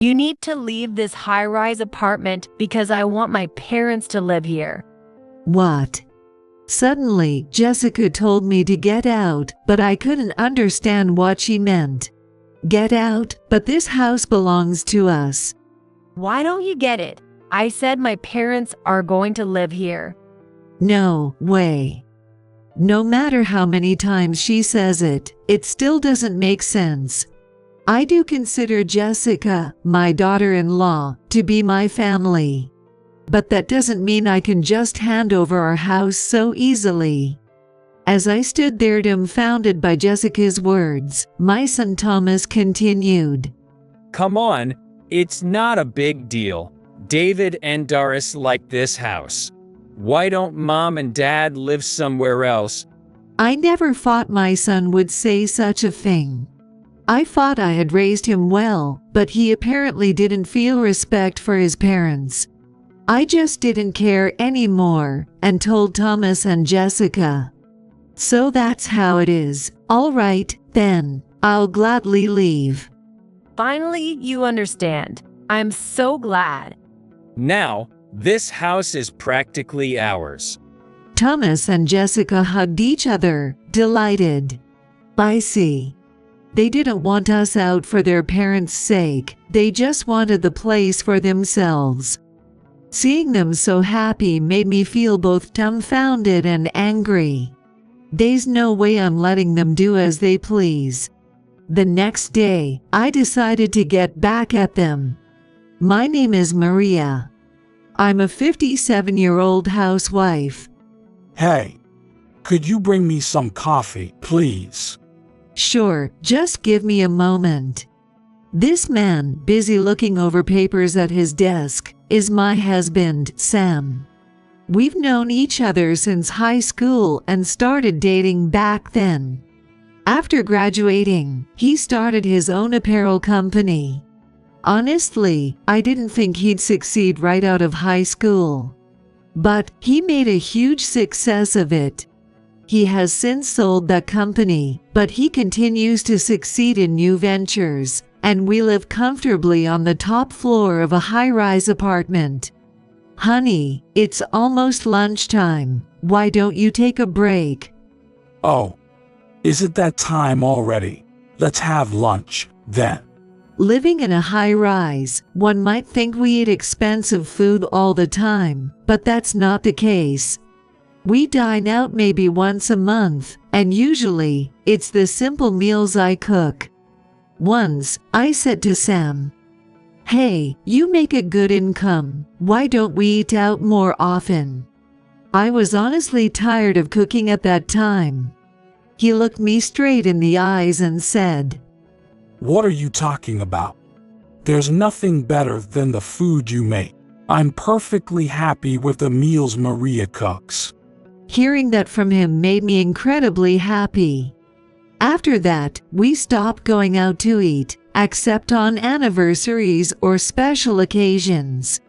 You need to leave this high-rise apartment because I want my parents to live here. What? Suddenly, Jessica told me to get out, but I couldn't understand what she meant. Get out, but this house belongs to us. Why don't you get it? I said my parents are going to live here. No way. No matter how many times she says it, it still doesn't make sense. I do consider Jessica, my daughter-in-law, to be my family. But that doesn't mean I can just hand over our house so easily. As I stood there dumbfounded by Jessica's words, my son Thomas continued. Come on, it's not a big deal. David and Doris like this house. Why don't Mom and Dad live somewhere else? I never thought my son would say such a thing. I thought I had raised him well, but he apparently didn't feel respect for his parents. I just didn't care anymore and told Thomas and Jessica. So that's how it is. All right, then, I'll gladly leave. Finally, you understand. I'm so glad. Now, this house is practically ours. Thomas and Jessica hugged each other, delighted. I see. They didn't want us out for their parents' sake, they just wanted the place for themselves. Seeing them so happy made me feel both dumbfounded and angry. There's no way I'm letting them do as they please. The next day, I decided to get back at them. My name is Maria. I'm a 57-year-old housewife. Hey, could you bring me some coffee, please? Sure, just give me a moment. This man, busy looking over papers at his desk, is my husband, Sam. We've known each other since high school and started dating back then. After graduating, he started his own apparel company. Honestly, I didn't think he'd succeed right out of high school. But he made a huge success of it. He has since sold that company, but he continues to succeed in new ventures, and we live comfortably on the top floor of a high-rise apartment. Honey, it's almost lunchtime. Why don't you take a break? Oh, is it that time already? Let's have lunch, then. Living in a high-rise, one might think we eat expensive food all the time, but that's not the case. We dine out maybe once a month, and usually, it's the simple meals I cook. Once, I said to Sam, "Hey, you make a good income, why don't we eat out more often?" I was honestly tired of cooking at that time. He looked me straight in the eyes and said, What are you talking about? There's nothing better than the food you make. I'm perfectly happy with the meals Maria cooks. Hearing that from him made me incredibly happy. After that, we stopped going out to eat, except on anniversaries or special occasions.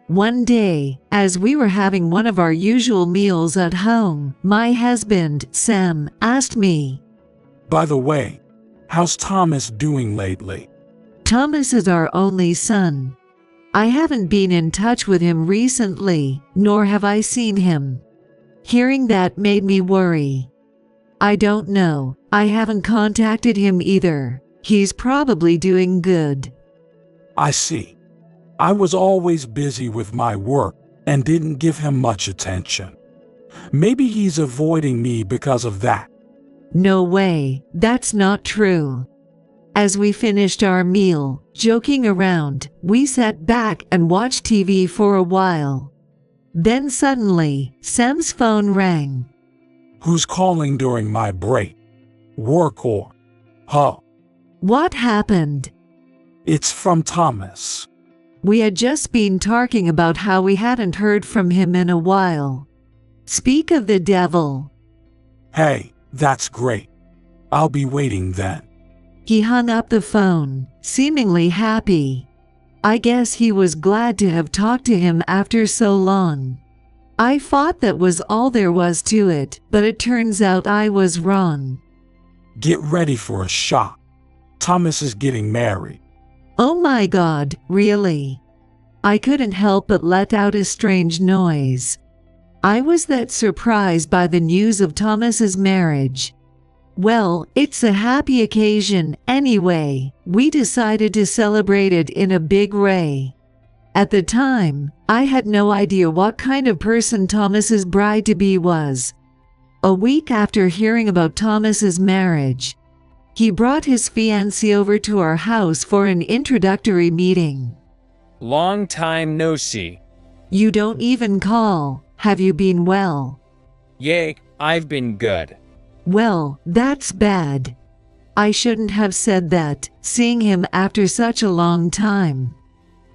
One day, as we were having one of our usual meals at home, my husband, Sam, asked me, By the way, how's Thomas doing lately? Thomas is our only son. I haven't been in touch with him recently, nor have I seen him. Hearing that made me worry. I don't know, I haven't contacted him either. He's probably doing good. I see. I was always busy with my work and didn't give him much attention. Maybe he's avoiding me because of that. No way, that's not true. As we finished our meal, joking around, we sat back and watched TV for a while. Then suddenly, Sam's phone rang. Who's calling during my break? Work or? Huh? What happened? It's from Thomas. We had just been talking about how we hadn't heard from him in a while. Speak of the devil. Hey, that's great. I'll be waiting then. He hung up the phone, seemingly happy. I guess he was glad to have talked to him after so long. I thought that was all there was to it, but it turns out I was wrong. Get ready for a shock. Thomas is getting married. Oh my God, really? I couldn't help but let out a strange noise. I was that surprised by the news of Thomas's marriage. Well, it's a happy occasion anyway. We decided to celebrate it in a big way. At the time, I had no idea what kind of person Thomas's bride-to-be was. A week after hearing about Thomas's marriage, he brought his fiancée over to our house for an introductory meeting. Long time no see. You don't even call. Have you been well? Yay, I've been good. Well, that's bad. I shouldn't have said that, seeing him after such a long time.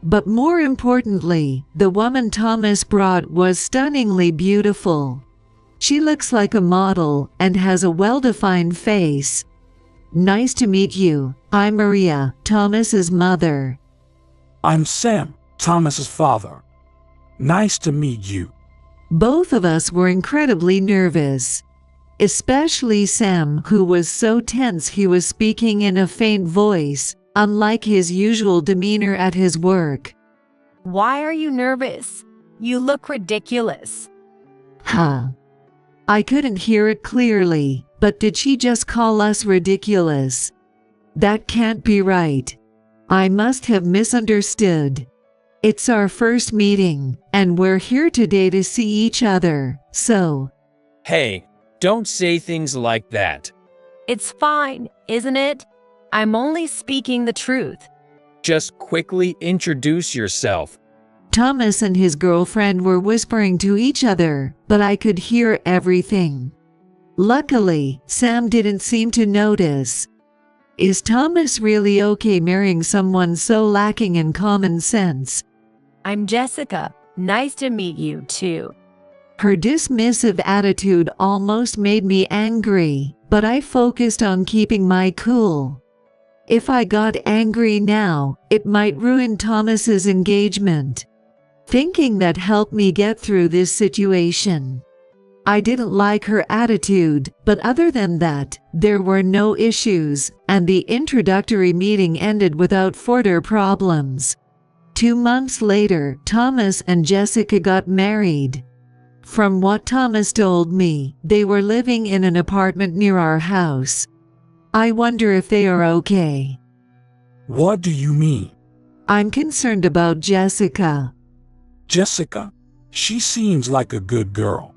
But more importantly, the woman Thomas brought was stunningly beautiful. She looks like a model and has a well-defined face. Nice to meet you. I'm Maria, Thomas's mother. I'm Sam, Thomas's father. Nice to meet you. Both of us were incredibly nervous. Especially Sam, who was so tense he was speaking in a faint voice, unlike his usual demeanor at his work. Why are you nervous? You look ridiculous. Huh. I couldn't hear it clearly, but did she just call us ridiculous? That can't be right. I must have misunderstood. It's our first meeting, and we're here today to see each other, so… Hey, don't say things like that. It's fine, isn't it? I'm only speaking the truth. Just quickly introduce yourself. Thomas and his girlfriend were whispering to each other, but I could hear everything. Luckily, Sam didn't seem to notice. Is Thomas really okay marrying someone so lacking in common sense? I'm Jessica. Nice to meet you, too. Her dismissive attitude almost made me angry, but I focused on keeping my cool. If I got angry now, it might ruin Thomas's engagement. Thinking that helped me get through this situation. I didn't like her attitude, but other than that, there were no issues, and the introductory meeting ended without further problems. 2 months later, Thomas and Jessica got married. From what Thomas told me, they were living in an apartment near our house. I wonder if they are okay. What do you mean? I'm concerned about Jessica. Jessica? She seems like a good girl.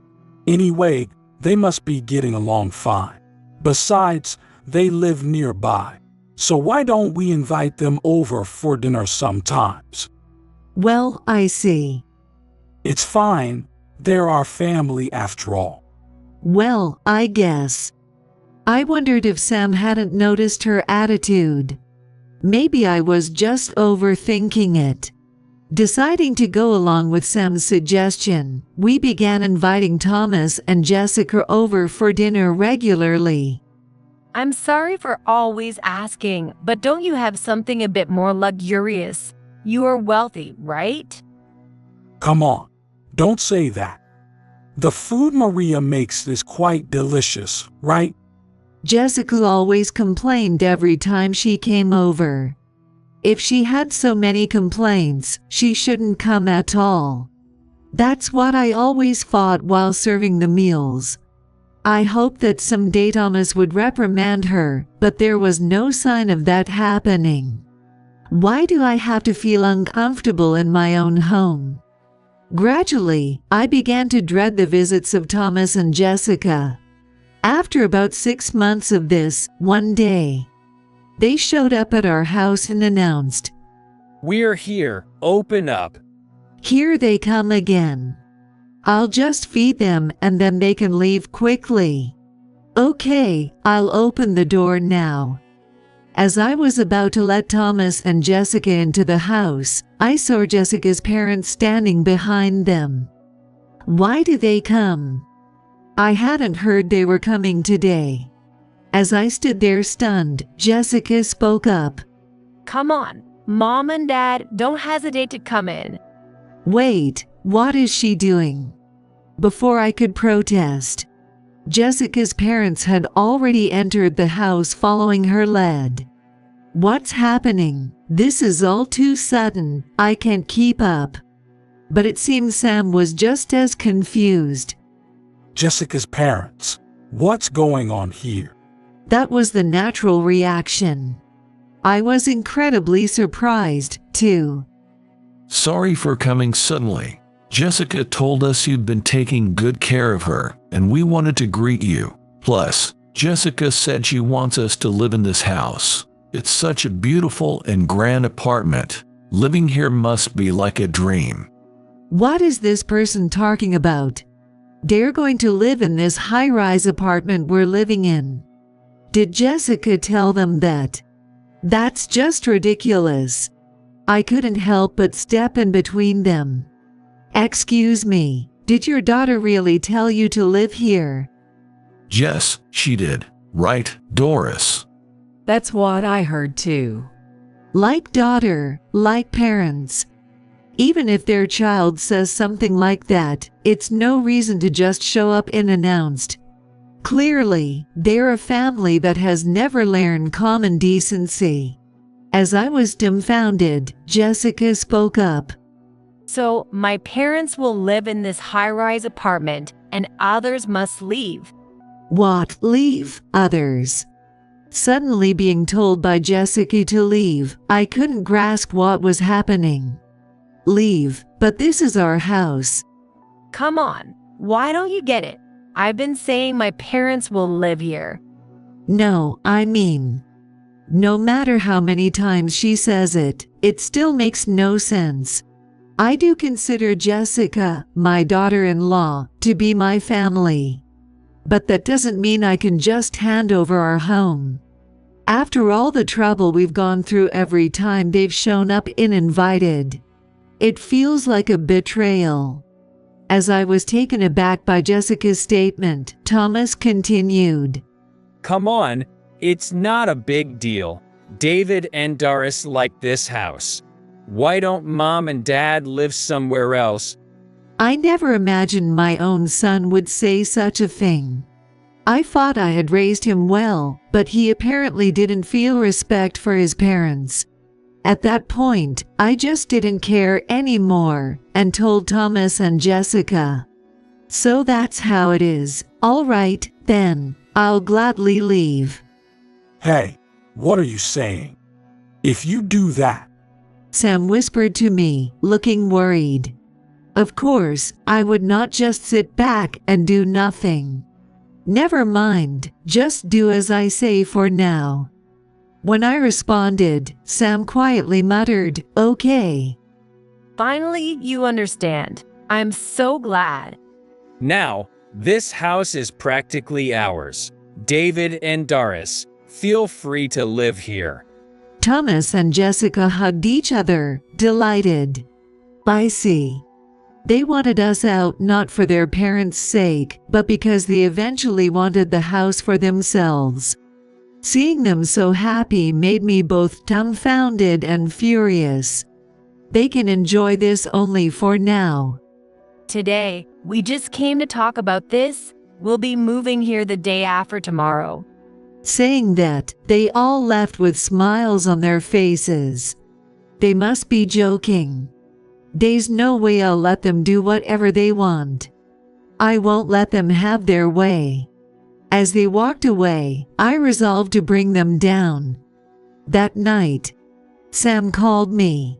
Anyway, they must be getting along fine. Besides, they live nearby. So why don't we invite them over for dinner sometimes? Well, I see. It's fine. They're our family after all. Well, I guess. I wondered if Sam hadn't noticed her attitude. Maybe I was just overthinking it. Deciding to go along with Sam's suggestion, we began inviting Thomas and Jessica over for dinner regularly. I'm sorry for always asking, but don't you have something a bit more luxurious? You are wealthy, right? Come on, don't say that. The food Maria makes is quite delicious, right? Jessica always complained every time she came over. If she had so many complaints, she shouldn't come at all. That's what I always thought while serving the meals. I hoped that someday Thomas would reprimand her, but there was no sign of that happening. Why do I have to feel uncomfortable in my own home? Gradually, I began to dread the visits of Thomas and Jessica. After about 6 months of this, one day, they showed up at our house and announced, We're here, open up. Here they come again. I'll just feed them and then they can leave quickly. Okay, I'll open the door now. As I was about to let Thomas and Jessica into the house, I saw Jessica's parents standing behind them. Why did they come? I hadn't heard they were coming today. As I stood there stunned, Jessica spoke up. Come on, Mom and Dad, don't hesitate to come in. Wait, what is she doing? Before I could protest, Jessica's parents had already entered the house following her lead. What's happening? This is all too sudden. I can't keep up. But it seems Sam was just as confused. Jessica's parents. What's going on here? That was the natural reaction. I was incredibly surprised, too. Sorry for coming suddenly. Jessica told us you'd been taking good care of her, and we wanted to greet you. Plus, Jessica said she wants us to live in this house. It's such a beautiful and grand apartment. Living here must be like a dream. What is this person talking about? They're going to live in this high-rise apartment we're living in. Did Jessica tell them that? That's just ridiculous. I couldn't help but step in between them. Excuse me, did your daughter really tell you to live here? Yes, she did. Right, Doris? That's what I heard too. Like daughter, like parents. Even if their child says something like that, it's no reason to just show up unannounced. Clearly, they're a family that has never learned common decency. As I was dumbfounded, Jessica spoke up. So, my parents will live in this high-rise apartment and others must leave. What, leave? Others? Suddenly being told by Jessica to leave, I couldn't grasp what was happening. Leave, but this is our house. Come on, why don't you get it? I've been saying my parents will live here. No, I mean, no matter how many times she says it, it still makes no sense. I do consider Jessica, my daughter-in-law, to be my family. But that doesn't mean I can just hand over our home. After all the trouble we've gone through every time they've shown up uninvited, it feels like a betrayal. As I was taken aback by Jessica's statement, Thomas continued. Come on, it's not a big deal. David and Doris like this house. Why don't mom and dad live somewhere else? I never imagined my own son would say such a thing. I thought I had raised him well, but he apparently didn't feel respect for his parents. At that point, I just didn't care anymore and told Thomas and Jessica. So that's how it is. All right, then, I'll gladly leave. Hey, what are you saying? If you do that, Sam whispered to me, looking worried. Of course, I would not just sit back and do nothing. Never mind, just do as I say for now. When I responded, Sam quietly muttered, "Okay." Finally, you understand. I'm so glad. Now, this house is practically ours. David and Doris, feel free to live here. Thomas and Jessica hugged each other, delighted. I see. They wanted us out not for their parents' sake, but because they eventually wanted the house for themselves. Seeing them so happy made me both dumbfounded and furious. They can enjoy this only for now. Today, we just came to talk about this. We'll be moving here the day after tomorrow. Saying that, they all left with smiles on their faces. They must be joking. There's no way I'll let them do whatever they want. I won't let them have their way. As they walked away, I resolved to bring them down. That night, Sam called me.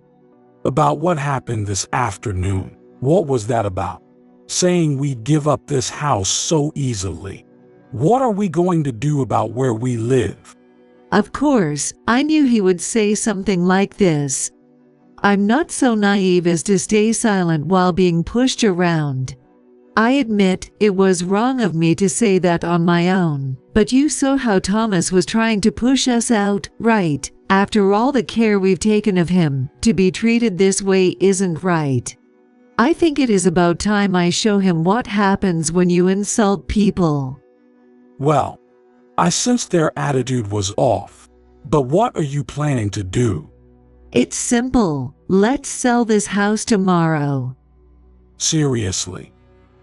about what happened this afternoon. What was that about? Saying we'd give up this house so easily. What are we going to do about where we live? Of course, I knew he would say something like this. I'm not so naive as to stay silent while being pushed around. I admit it was wrong of me to say that on my own, but you saw how Thomas was trying to push us out, right? After all the care we've taken of him, to be treated this way isn't right. I think it is about time I show him what happens when you insult people. Well, I sensed their attitude was off. But what are you planning to do? It's simple. Let's sell this house tomorrow. Seriously.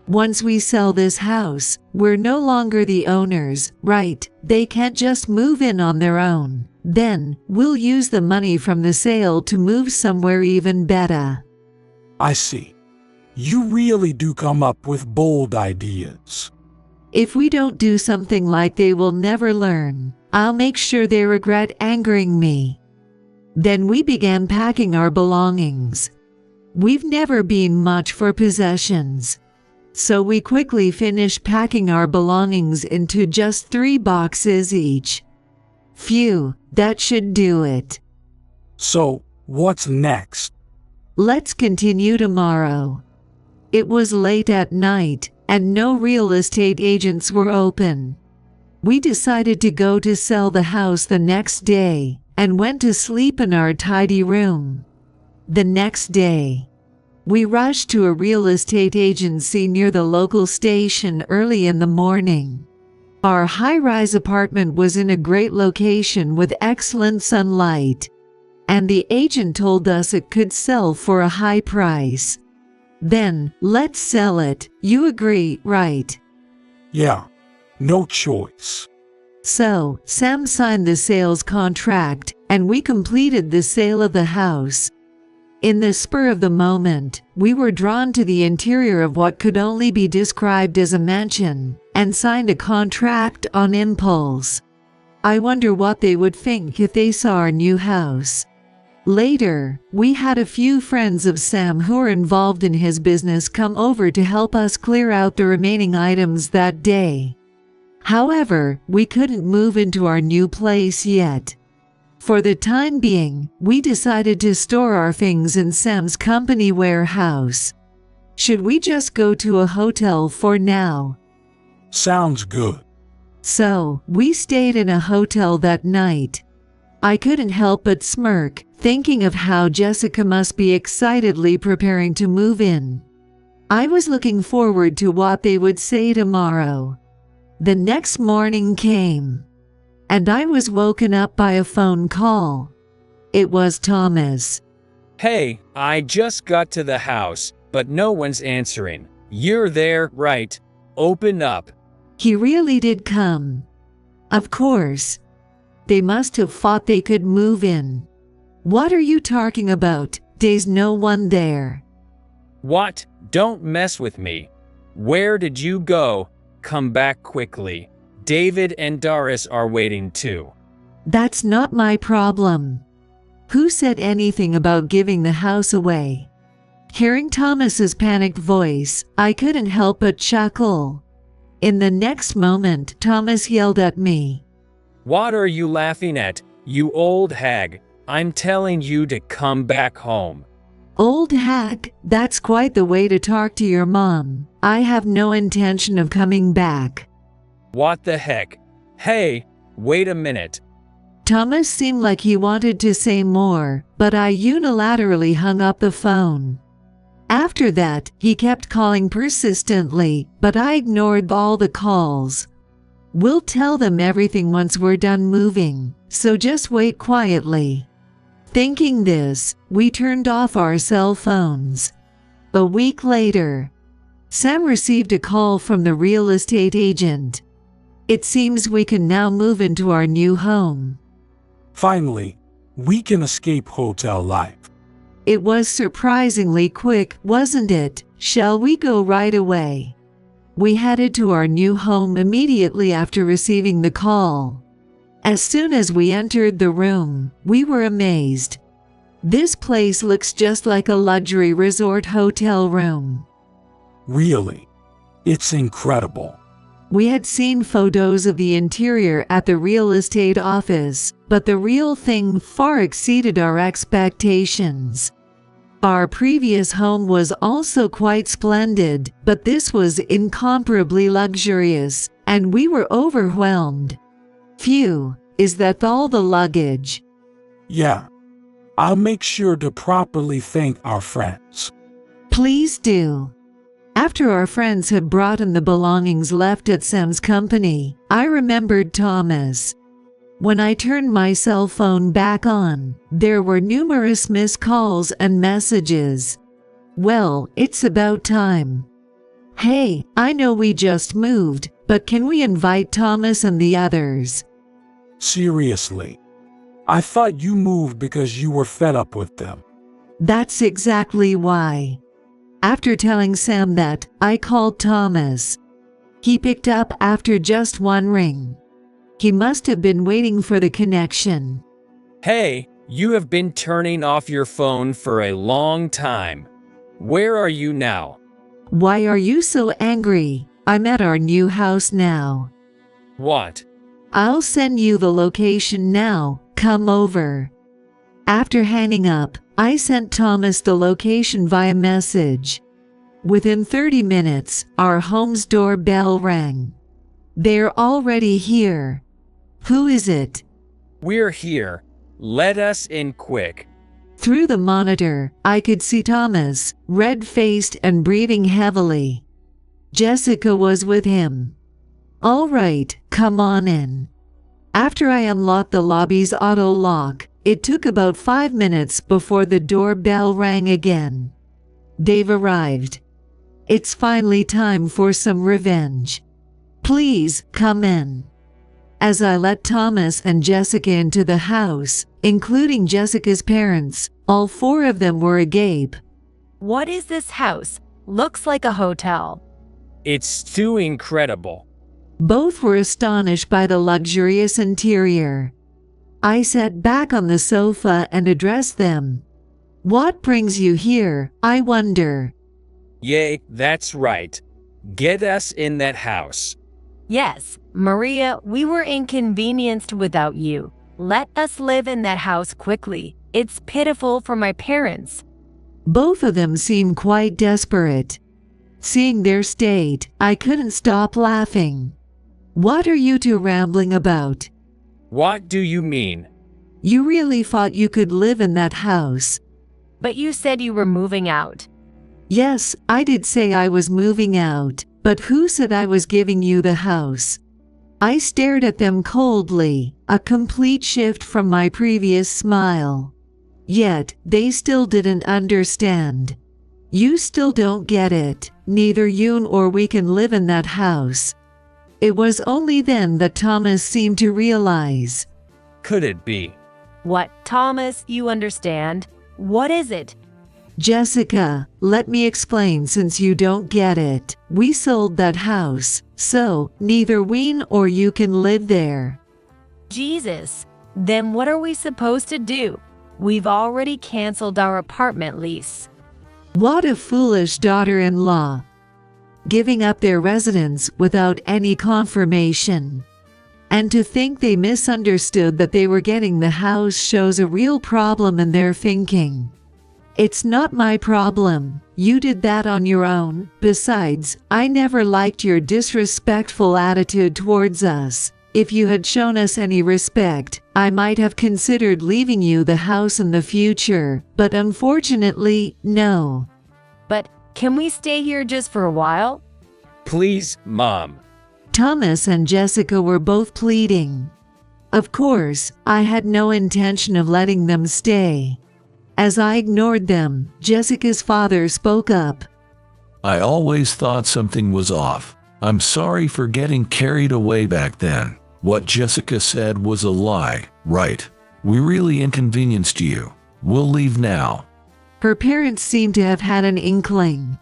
Once we sell this house, we're no longer the owners, right? They can't just move in on their own. Then, we'll use the money from the sale to move somewhere even better. I see. You really do come up with bold ideas. If we don't do something like they will never learn, I'll make sure they regret angering me. Then we began packing our belongings. We've never been much for possessions. So we quickly finished packing our belongings into just 3 boxes each. Phew, that should do it. So, what's next? Let's continue tomorrow. It was late at night, and no real estate agents were open. We decided to go to sell the house the next day, and went to sleep in our tidy room. The next day, we rushed to a real estate agency near the local station early in the morning. Our high-rise apartment was in a great location with excellent sunlight, and the agent told us it could sell for a high price. Then, let's sell it. You agree, right? Yeah, no choice. So, Sam signed the sales contract, and we completed the sale of the house. In the spur of the moment, we were drawn to the interior of what could only be described as a mansion, and signed a contract on impulse. I wonder what they would think if they saw our new house. Later, we had a few friends of Sam who were involved in his business come over to help us clear out the remaining items that day. However, we couldn't move into our new place yet. For the time being, we decided to store our things in Sam's company warehouse. Should we just go to a hotel for now? Sounds good. So, we stayed in a hotel that night. I couldn't help but smirk, thinking of how Jessica must be excitedly preparing to move in. I was looking forward to what they would say tomorrow. The next morning came, and I was woken up by a phone call. It was Thomas. Hey, I just got to the house, but no one's answering. You're there, right? Open up. He really did come. Of course. They must have thought they could move in. What are you talking about? There's no one there. What? Don't mess with me. Where did you go? Come back quickly. David and Doris are waiting too. That's not my problem. Who said anything about giving the house away? Hearing Thomas's panicked voice, I couldn't help but chuckle. In the next moment, Thomas yelled at me. What are you laughing at, you old hag? I'm telling you to come back home. Old hag, that's quite the way to talk to your mom. I have no intention of coming back. What the heck? Hey, wait a minute. Thomas seemed like he wanted to say more, but I unilaterally hung up the phone. After that, he kept calling persistently, but I ignored all the calls. We'll tell them everything once we're done moving, so just wait quietly. Thinking this, we turned off our cell phones. A week later, Sam received a call from the real estate agent. It seems we can now move into our new home. Finally, we can escape hotel life. It was surprisingly quick, wasn't it? Shall we go right away? We headed to our new home immediately after receiving the call. As soon as we entered the room, we were amazed. This place looks just like a luxury resort hotel room. Really? It's incredible. We had seen photos of the interior at the real estate office, but the real thing far exceeded our expectations. Our previous home was also quite splendid, but this was incomparably luxurious, and we were overwhelmed. Phew, is that all the luggage? Yeah. I'll make sure to properly thank our friends. Please do. After our friends had brought in the belongings left at Sam's company, I remembered Thomas. When I turned my cell phone back on, there were numerous missed calls and messages. Well, it's about time. Hey, I know we just moved, but can we invite Thomas and the others? Seriously. I thought you moved because you were fed up with them. That's exactly why. After telling Sam that, I called Thomas. He picked up after just one ring. He must have been waiting for the connection. Hey, you have been turning off your phone for a long time. Where are you now? Why are you so angry? I'm at our new house now. What? I'll send you the location now. Come over. After hanging up, I sent Thomas the location via message. Within 30 minutes, our home's doorbell rang. They're already here. Who is it? We're here. Let us in quick. Through the monitor, I could see Thomas, red-faced and breathing heavily. Jessica was with him. All right, come on in. After I unlocked the lobby's auto lock, it took about 5 minutes before the doorbell rang again. They've arrived. It's finally time for some revenge. Please, come in. As I let Thomas and Jessica into the house, including Jessica's parents, all 4 of them were agape. What is this house? Looks like a hotel. It's too incredible. Both were astonished by the luxurious interior. I sat back on the sofa and addressed them. What brings you here, I wonder? Yay, that's right. Get us in that house. Yes, Maria, we were inconvenienced without you. Let us live in that house quickly. It's pitiful for my parents. Both of them seemed quite desperate. Seeing their state, I couldn't stop laughing. What are you two rambling about? What do you mean? You really thought you could live in that house? But you said you were moving out. Yes, I did say I was moving out, but who said I was giving you the house? I stared at them coldly, a complete shift from my previous smile. Yet, they still didn't understand. You still don't get it. Neither you nor we can live in that house. It was only then that Thomas seemed to realize. Could it be? What, Thomas, you understand? What is it? Jessica, let me explain since you don't get it. We sold that house, so neither we nor you can live there. Jesus, then what are we supposed to do? We've already canceled our apartment lease. What a foolish daughter-in-law. Giving up their residence without any confirmation. And to think they misunderstood that they were getting the house shows a real problem in their thinking. It's not my problem. You did that on your own. Besides, I never liked your disrespectful attitude towards us. If you had shown us any respect, I might have considered leaving you the house in the future, but unfortunately, no. But can we stay here just for a while? Please, Mom. Thomas and Jessica were both pleading. Of course, I had no intention of letting them stay. As I ignored them, Jessica's father spoke up. I always thought something was off. I'm sorry for getting carried away back then. What Jessica said was a lie, right? We really inconvenienced you. We'll leave now. Her parents seemed to have had an inkling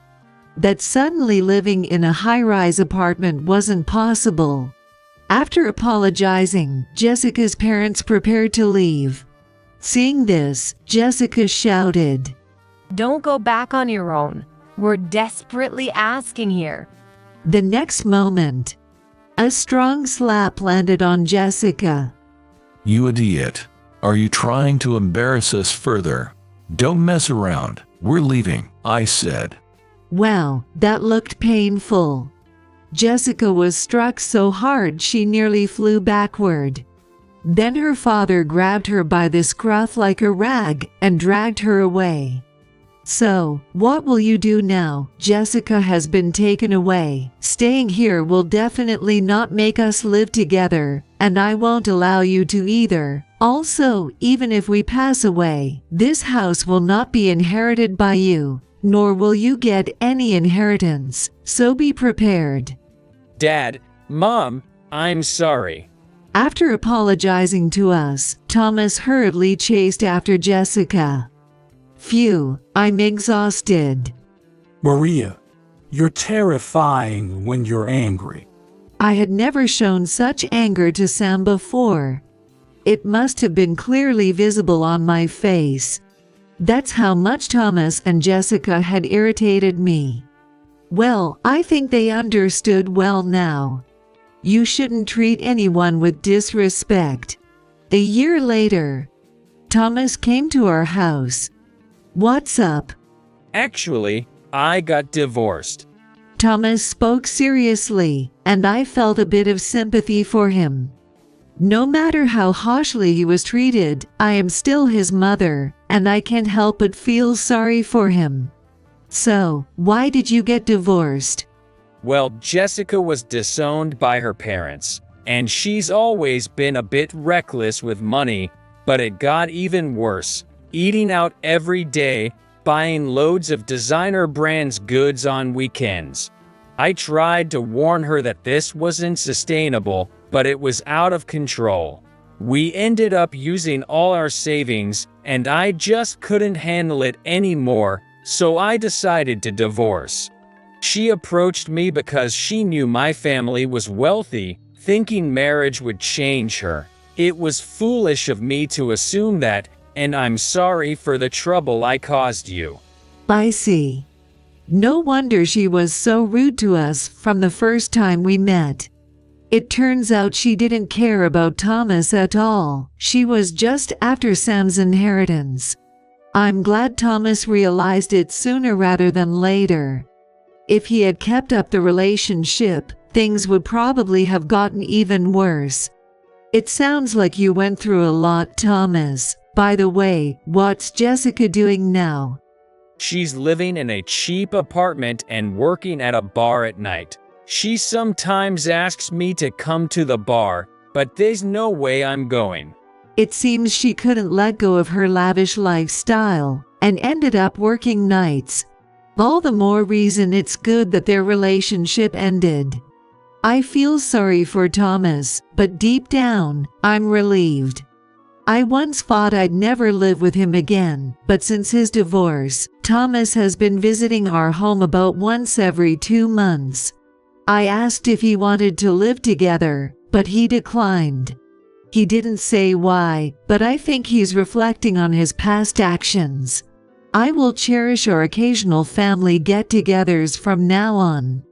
that suddenly living in a high-rise apartment wasn't possible. After apologizing, Jessica's parents prepared to leave. Seeing this, Jessica shouted, Don't go back on your own. We're desperately asking here. The next moment, a strong slap landed on Jessica. You idiot. Are you trying to embarrass us further? Don't mess around. We're leaving, I said. Wow, that looked painful. Jessica was struck so hard she nearly flew backward. Then her father grabbed her by the scruff like a rag and dragged her away. So, what will you do now? Jessica has been taken away. Staying here will definitely not make us live together, and I won't allow you to either. Also, even if we pass away, this house will not be inherited by you, nor will you get any inheritance, so be prepared. Dad, Mom, I'm sorry. After apologizing to us, Thomas hurriedly chased after Jessica. Phew, I'm exhausted. Maria, you're terrifying when you're angry. I had never shown such anger to Sam before. It must have been clearly visible on my face. That's how much Thomas and Jessica had irritated me. Well, I think they understood well now. You shouldn't treat anyone with disrespect. A year later, Thomas came to our house. What's up? Actually, I got divorced. Thomas spoke seriously, and I felt a bit of sympathy for him. No matter how harshly he was treated, I am still his mother, and I can't help but feel sorry for him. So, why did you get divorced? Well, Jessica was disowned by her parents, and she's always been a bit reckless with money, but it got even worse. Eating out every day, buying loads of designer brands goods on weekends. I tried to warn her that this wasn't sustainable, but it was out of control. We ended up using all our savings, and I just couldn't handle it anymore, so I decided to divorce. She approached me because she knew my family was wealthy, thinking marriage would change her. It was foolish of me to assume that, and I'm sorry for the trouble I caused you. I see. No wonder she was so rude to us from the first time we met. It turns out she didn't care about Thomas at all. She was just after Sam's inheritance. I'm glad Thomas realized it sooner rather than later. If he had kept up the relationship, things would probably have gotten even worse. It sounds like you went through a lot, Thomas. By the way, what's Jessica doing now? She's living in a cheap apartment and working at a bar at night. She sometimes asks me to come to the bar, but there's no way I'm going. It seems she couldn't let go of her lavish lifestyle and ended up working nights. All the more reason it's good that their relationship ended. I feel sorry for Thomas, but deep down, I'm relieved. I once thought I'd never live with him again, but since his divorce, Thomas has been visiting our home about once every 2 months. I asked if he wanted to live together, but he declined. He didn't say why, but I think he's reflecting on his past actions. I will cherish our occasional family get-togethers from now on.